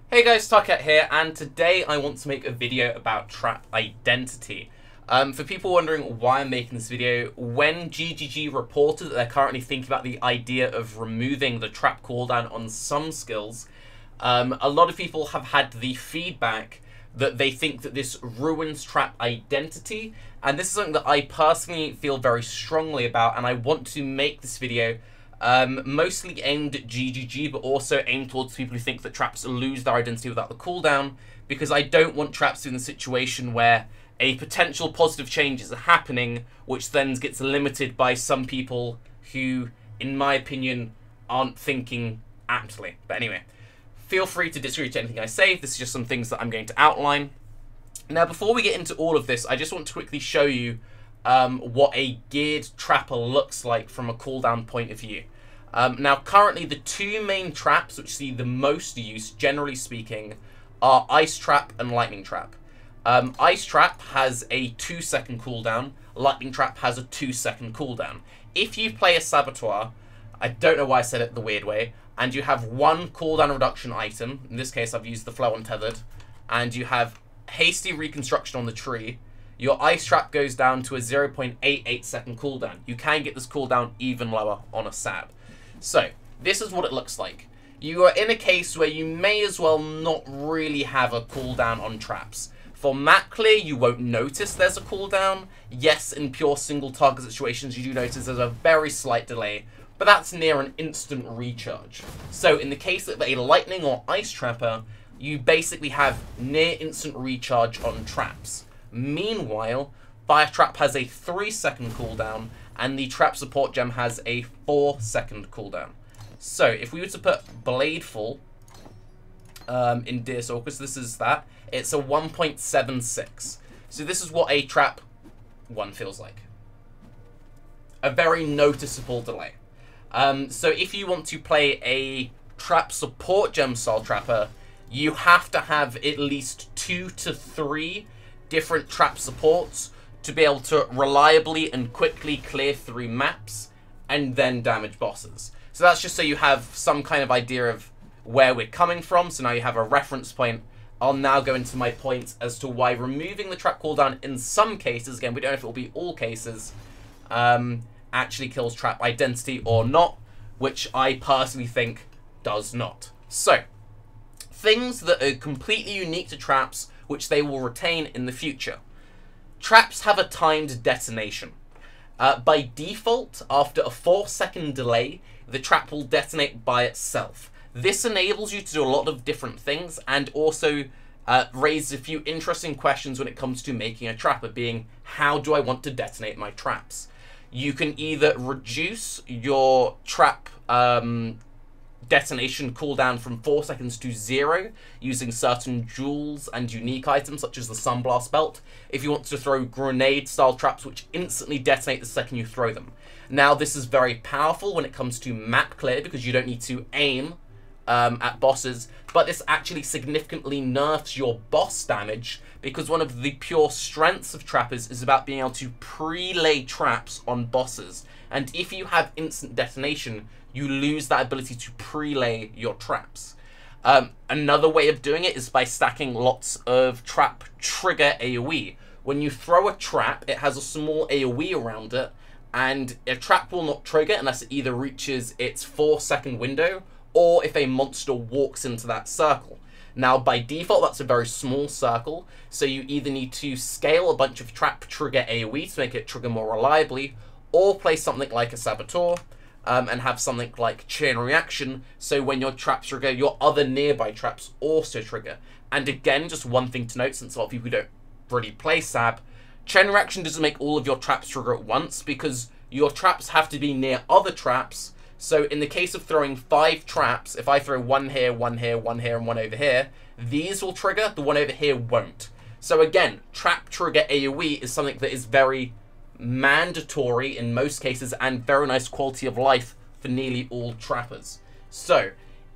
Hey guys, Tarke here, and today I want to make a video about trap identity. For people wondering why I'm making this video, when GGG reported that they're currently thinking about the idea of removing the trap cooldown on some skills, a lot of people have had the feedback that they think that this ruins trap identity, and this is something that I personally feel very strongly about, and I want to make this video mostly aimed at GGG, but also aimed towards people who think that traps lose their identity without the cooldown, because I don't want traps in the situation where a potential positive change is happening, which then gets limited by some people who, in my opinion, aren't thinking aptly. But anyway, feel free to disagree to anything I say. This is just some things that I'm going to outline. Now, before we get into all of this, I just want to quickly show you what a geared trapper looks like from a cooldown point of view. Now, currently, the two main traps which see the most use, generally speaking, are Ice Trap and Lightning Trap. Ice Trap has a 2-second cooldown, Lightning Trap has a 2-second cooldown. If you play a Saboteur, I don't know why I said it the weird way, and you have one cooldown reduction item, in this case I've used the Flow Untethered, and you have Hasty Reconstruction on the tree, your Ice Trap goes down to a 0.88 second cooldown. You can get this cooldown even lower on a Sab. So, this is what it looks like. You are in a case where you may as well not really have a cooldown on traps. For map clear, you won't notice there's a cooldown. Yes, in pure single target situations, you do notice there's a very slight delay, but that's near an instant recharge. So, in the case of a Lightning or Ice Trapper, you basically have near instant recharge on traps. Meanwhile, Fire Trap has a 3-second cooldown, and the Trap Support Gem has a 4-second cooldown. So, if we were to put Bladeful in Tthis, because this is that, it's a 1.76. So this is what a Trap 1 feels like. A very noticeable delay. So if you want to play a Trap Support Gem style Trapper, you have to have at least 2 to 3 different trap supports to be able to reliably and quickly clear through maps and then damage bosses. So that's just so you have some kind of idea of where we're coming from. So now you have a reference point. I'll now go into my points as to why removing the trap cooldown in some cases, again, we don't know if it will be all cases, actually kills trap identity or not, which I personally think does not. So, things that are completely unique to traps, which they will retain in the future. Traps have a timed detonation. By default, after a 4-second delay, the trap will detonate by itself. This enables you to do a lot of different things, and also raises a few interesting questions when it comes to making a trapper, being, how do I want to detonate my traps? You can either reduce your trap detonation cooldown from 4 seconds to 0 using certain jewels and unique items such as the Sunblast Belt, if you want to throw grenade style traps which instantly detonate the second you throw them. Now, this is very powerful when it comes to map clear because you don't need to aim at bosses, but this actually significantly nerfs your boss damage because one of the pure strengths of trappers is about being able to pre-lay traps on bosses, and if you have instant detonation, you lose that ability to pre-lay your traps. Another way of doing it is by stacking lots of trap trigger AoE. When you throw a trap, it has a small AoE around it, and a trap will not trigger unless it either reaches its 4-second window or if a monster walks into that circle. Now, by default, that's a very small circle, so you either need to scale a bunch of trap trigger AoE to make it trigger more reliably, or play something like a Saboteur, and have something like Chain Reaction, so when your traps trigger, your other nearby traps also trigger. And again, just one thing to note, since a lot of people don't really play Sab, Chain Reaction doesn't make all of your traps trigger at once, because your traps have to be near other traps. So in the case of throwing 5 traps, if I throw one here, one here, one here, and one over here, these will trigger, the one over here won't. So again, trap trigger AoE is something that is very mandatory in most cases and very nice quality of life for nearly all trappers. So,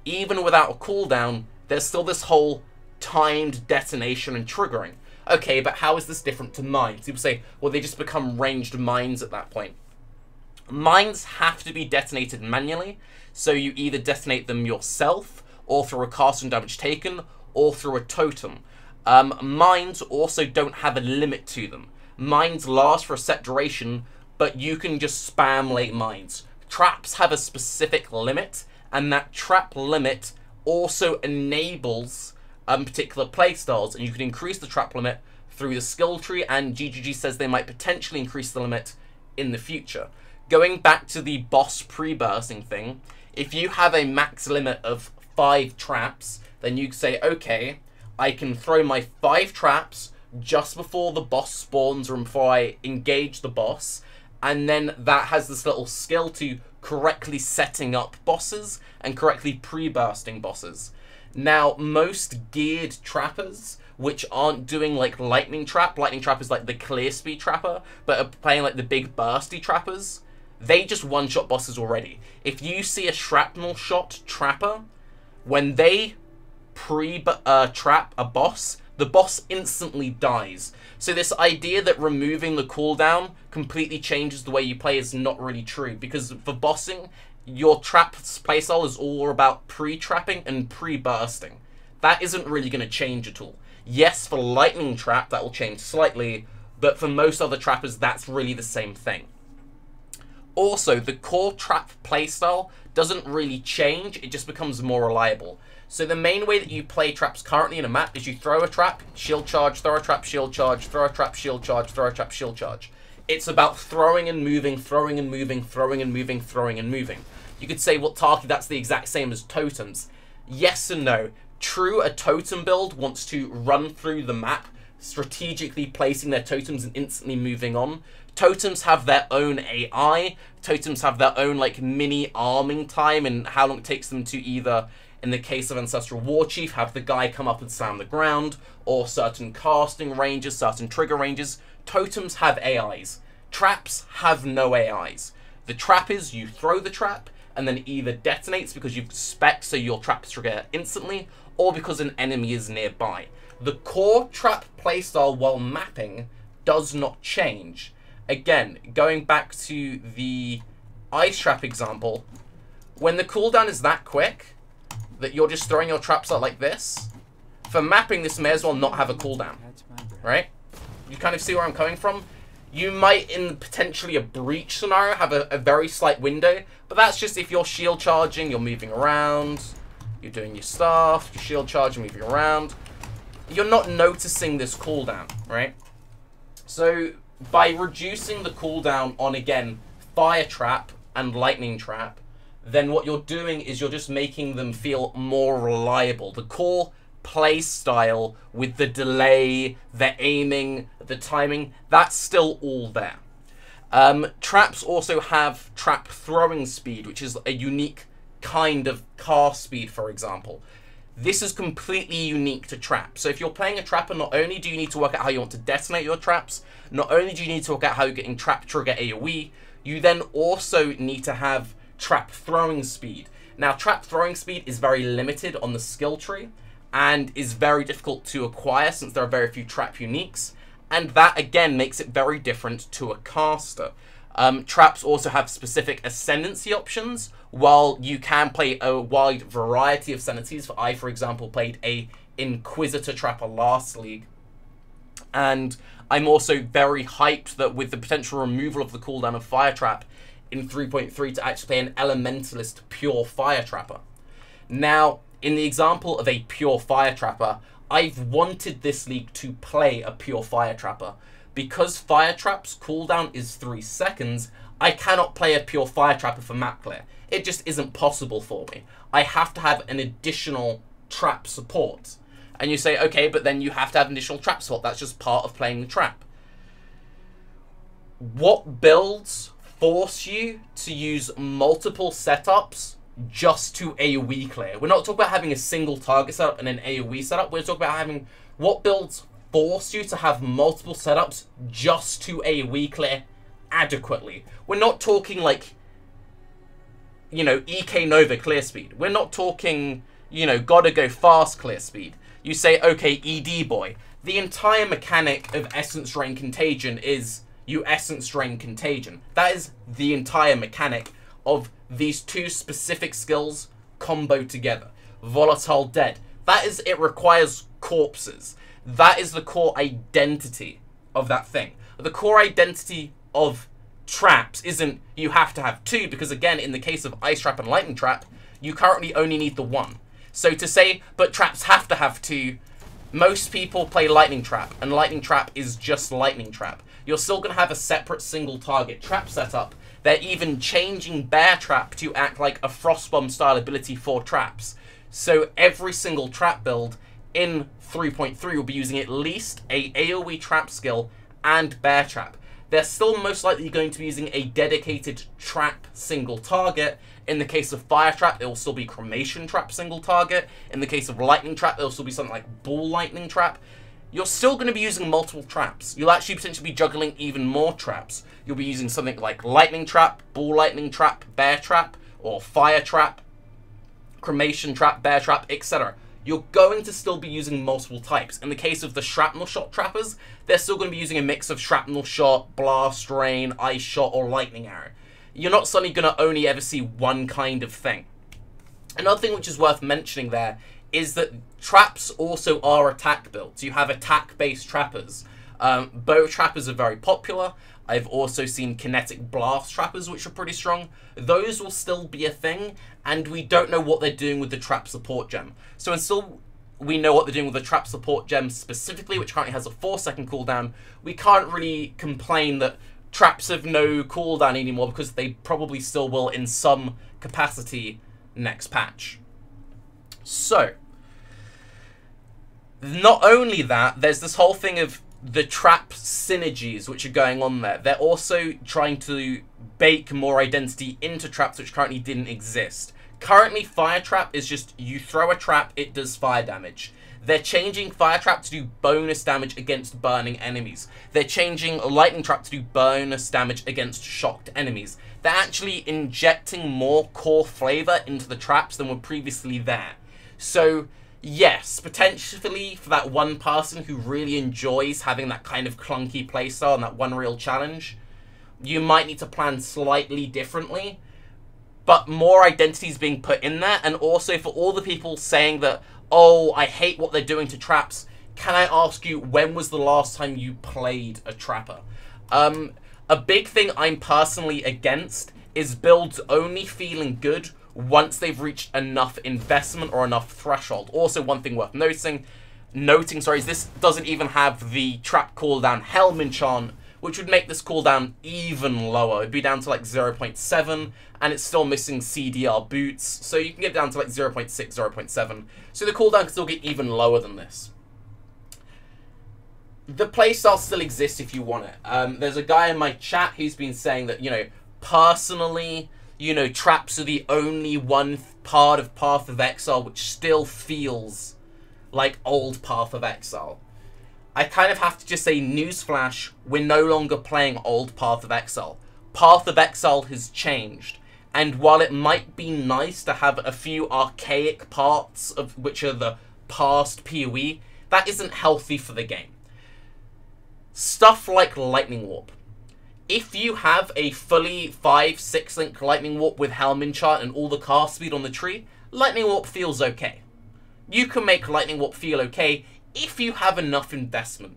even without a cooldown, there's still this whole timed detonation and triggering. Okay, but how is this different to mines? People say, well, they just become ranged mines at that point. Mines have to be detonated manually, so you either detonate them yourself, or through a cast and damage taken, or through a totem. Mines also don't have a limit to them. Mines last for a set duration, but you can just spam late mines. Traps have a specific limit, and that trap limit also enables particular playstyles, and you can increase the trap limit through the skill tree, and GGG says they might potentially increase the limit in the future. Going back to the boss pre-bursting thing, if you have a max limit of 5 traps, then you can say, okay, I can throw my 5 traps just before the boss spawns or before I engage the boss, and then that has this little skill to correctly setting up bosses and correctly pre-bursting bosses. Now, most geared trappers, which aren't doing like Lightning Trap is like the clear speed trapper, but are playing like the big bursty trappers, they just one-shot bosses already. If you see a shrapnel shot trapper, when they trap a boss, the boss instantly dies. So this idea that removing the cooldown completely changes the way you play is not really true, because for bossing, your trap playstyle is all about pre-trapping and pre-bursting. That isn't really going to change at all. Yes, for Lightning Trap, that will change slightly, but for most other trappers, that's really the same thing. Also, the core trap playstyle doesn't really change, it just becomes more reliable. So the main way that you play traps currently in a map is you throw a trap, shield charge, throw a trap, shield charge, throw a trap, shield charge, throw a trap, shield charge. It's about throwing and moving, throwing and moving, throwing and moving, throwing and moving. You could say, well, Tarke, that's the exact same as totems. Yes and no. True, a totem build wants to run through the map, strategically placing their totems and instantly moving on. Totems have their own AI. Totems have their own like mini arming time and how long it takes them to either, in the case of Ancestral War Chief, have the guy come up and slam the ground, or certain casting ranges, certain trigger ranges. Totems have AIs. Traps have no AIs. The trap is you throw the trap, and then either detonates because you've spec so your traps trigger instantly, or because an enemy is nearby. The core trap playstyle while mapping does not change. Again, going back to the ice trap example, when the cooldown is that quick, that you're just throwing your traps out like this, for mapping this may as well not have a cooldown, right? You kind of see where I'm coming from? You might, in potentially a breach scenario, have a very slight window, but that's just if you're shield charging, you're moving around, you're doing your stuff, you're shield charging, moving around. You're not noticing this cooldown, right? So, by reducing the cooldown on, again, Fire Trap and Lightning Trap, then what you're doing is you're just making them feel more reliable. The core play style with the delay, the aiming, the timing, that's still all there. Traps also have trap throwing speed, which is a unique kind of cast speed, for example. This is completely unique to traps. So if you're playing a trapper, not only do you need to work out how you want to detonate your traps, not only do you need to work out how you're getting trap trigger AoE, you then also need to have trap throwing speed. Now, trap throwing speed is very limited on the skill tree and is very difficult to acquire since there are very few trap uniques, and that again makes it very different to a caster. Traps also have specific ascendancy options, while you can play a wide variety of ascendancies. I, for example, played a Inquisitor trapper last league, and I'm also very hyped that with the potential removal of the cooldown of Fire Trap in 3.3 to actually play an Elementalist pure Fire Trapper. Now, in the example of a pure Fire Trapper, I've wanted this league to play a pure Fire Trapper. Because Fire Trap's cooldown is 3 seconds, I cannot play a pure Fire Trapper for map clear. It just isn't possible for me. I have to have an additional trap support. And you say, okay, but then you have to have an additional trap support. That's just part of playing the trap. What builds force you to use multiple setups just to AoE clear? We're not talking about having a single target setup and an AoE setup. We're talking about having what builds force you to have multiple setups just to AoE clear adequately. We're not talking like, you know, EK Nova clear speed. We're not talking, you know, gotta go fast clear speed. You say, okay, ED boy. The entire mechanic of Essence Drain Contagion is you Essence Drain Contagion. That is the entire mechanic of these two specific skills combo together. Volatile Dead. That is, it requires corpses. That is the core identity of that thing. The core identity of traps isn't you have to have 2, because again, in the case of Ice Trap and Lightning Trap, you currently only need the 1. So to say, but traps have to have 2, most people play Lightning Trap, and Lightning Trap is just Lightning Trap. You're still going to have a separate single target trap setup. They're even changing Bear Trap to act like a Frostbomb style ability for traps. So every single trap build in 3.3 will be using at least a AoE trap skill and Bear Trap. They're still most likely going to be using a dedicated trap single target. In the case of Fire Trap, it will still be Cremation Trap single target. In the case of Lightning Trap, there will still be something like Ball Lightning Trap. You're still going to be using multiple traps. You'll actually potentially be juggling even more traps. You'll be using something like Lightning Trap, Ball Lightning Trap, Bear Trap, or Fire Trap, Cremation Trap, Bear Trap, etc. You're going to still be using multiple types. In the case of the Shrapnel Shot trappers, they're still going to be using a mix of Shrapnel Shot, Blast Rain, Ice Shot, or Lightning Arrow. You're not suddenly going to only ever see one kind of thing. Another thing which is worth mentioning there is that traps also are attack builds. You have attack-based trappers. Bow trappers are very popular. I've also seen kinetic blast trappers, which are pretty strong. Those will still be a thing, and we don't know what they're doing with the trap support gem. So until we know what they're doing with the trap support gem specifically, which currently has a 4-second cooldown, we can't really complain that traps have no cooldown anymore, because they probably still will in some capacity next patch. So, not only that, there's this whole thing of the trap synergies which are going on there. They're also trying to bake more identity into traps which currently didn't exist. Currently, Fire Trap is just you throw a trap, it does fire damage. They're changing Fire Trap to do bonus damage against burning enemies. They're changing Lightning Trap to do bonus damage against shocked enemies. They're actually injecting more core flavor into the traps than were previously there. So, yes, potentially for that one person who really enjoys having that kind of clunky playstyle and that one real challenge, you might need to plan slightly differently. But more identities being put in there, and also for all the people saying that, oh, I hate what they're doing to traps, can I ask you, when was the last time you played a trapper? A big thing I'm personally against is builds only feeling good once they've reached enough investment or enough threshold. Also, one thing worth noting, is this doesn't even have the trap cooldown Helm enchant, which would make this cooldown even lower. It'd be down to like 0.7, and it's still missing CDR boots, so you can get down to like 0.6, 0.7. So the cooldown can still get even lower than this. The playstyle still exists if you want it. There's a guy in my chat who's been saying that, you know, personally, you know, traps are the only one part of Path of Exile which still feels like old Path of Exile. I kind of have to just say, newsflash, we're no longer playing old Path of Exile. Path of Exile has changed. And while it might be nice to have a few archaic parts of which are the past PoE, that isn't healthy for the game. Stuff like Lightning Warp. If you have a fully 5-6 link Lightning Warp with Helm enchant and all the cast speed on the tree, Lightning Warp feels okay. You can make Lightning Warp feel okay if you have enough investment.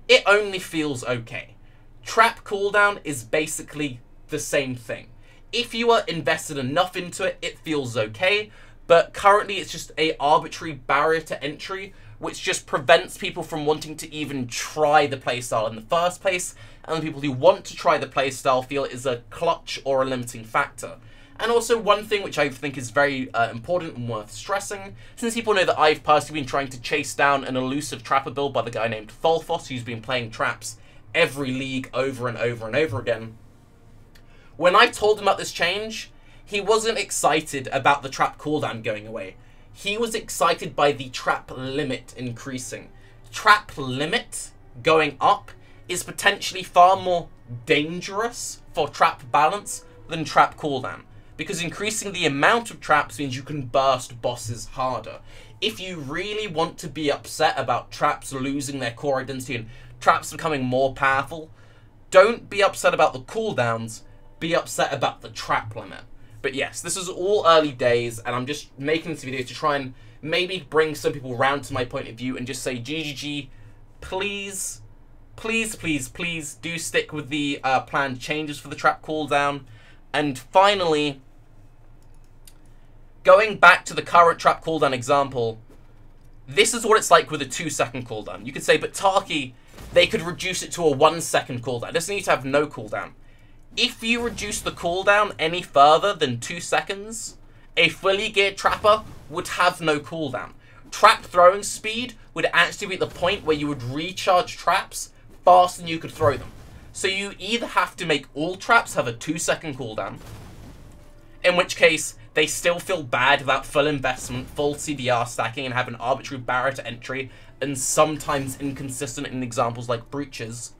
It only feels okay. Trap cooldown is basically the same thing. If you are invested enough into it, it feels okay, but currently it's just an arbitrary barrier to entry which just prevents people from wanting to even try the playstyle in the first place, and the people who want to try the playstyle feel it is a clutch or a limiting factor. And also one thing which I think is very important and worth stressing, since people know that I've personally been trying to chase down an elusive trapper build by the guy named Tthis, who's been playing traps every league over and over and over again. When I told him about this change, he wasn't excited about the trap cooldown going away. He was excited by the trap limit increasing. Trap limit going up is potentially far more dangerous for trap balance than trap cooldown, because increasing the amount of traps means you can burst bosses harder. If you really want to be upset about traps losing their core identity and traps becoming more powerful, don't be upset about the cooldowns, be upset about the trap limit. But yes, this is all early days, and I'm just making this video to try and maybe bring some people round to my point of view and just say, GGG, please, please, please, please do stick with the planned changes for the trap cooldown. And finally, going back to the current trap cooldown example, this is what it's like with a 2-second cooldown. You could say, but Tarke, they could reduce it to a 1-second cooldown. It doesn't need to have no cooldown. If you reduce the cooldown any further than 2 seconds, a fully geared trapper would have no cooldown. Trap throwing speed would actually be at the point where you would recharge traps faster than you could throw them. So you either have to make all traps have a 2-second cooldown, in which case they still feel bad about full investment, full CDR stacking, and have an arbitrary barrier to entry, and sometimes inconsistent in examples like breaches.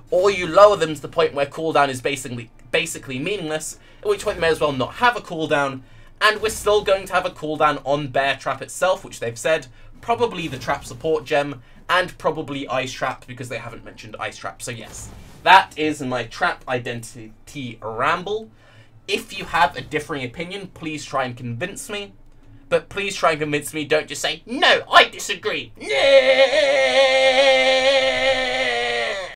Or you lower them to the point where cooldown is basically meaningless, at which point you may as well not have a cooldown, and we're still going to have a cooldown on Bear Trap itself, which they've said, probably the Trap Support Gem, and probably Ice Trap, because they haven't mentioned Ice Trap. So yes, that is my trap identity ramble. If you have a differing opinion, please try and convince me. But please try and convince me, don't just say, no, I disagree. No!